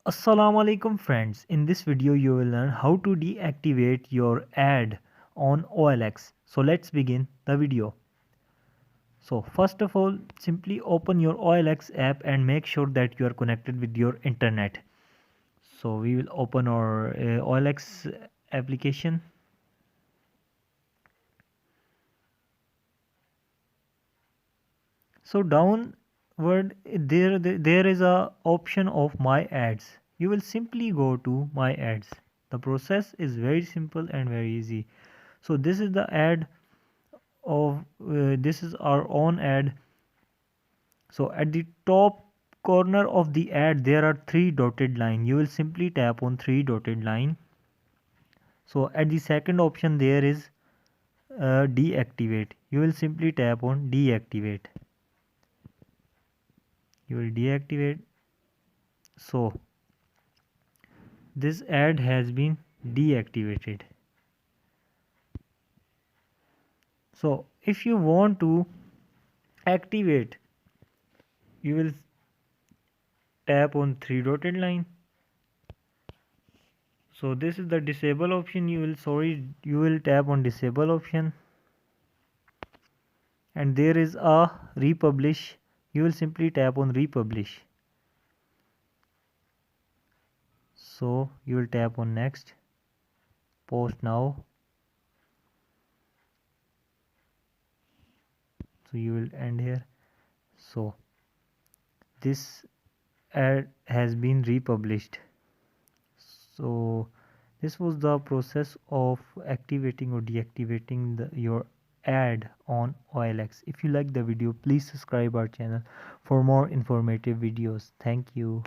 Assalamu alaikum friends. In this video you will learn how to deactivate your ad on OLX. So let's begin the video. So first of all, simply open your OLX app and make sure that you are connected with your internet. So we will open our OLX application. So downward there is a option of my ads. You will simply go to my ads. The process is very simple and very easy. So this is the ad of this is our own ad. So at the top corner of the ad there are three dotted line. You will simply tap on three dotted line. So at the second option there is deactivate. You will simply tap on deactivate. You will deactivate. So this ad has been deactivated. So if you want to activate, you will tap on three dotted line. So this is the disable option. You will tap on disable option, and there is a republish. You will simply tap on republish. So you will tap on next, post now. So you will end here. So this ad has been republished. So this was the process of activating or deactivating your ad on OLX. If you like the video, please subscribe our channel for more informative videos. Thank you.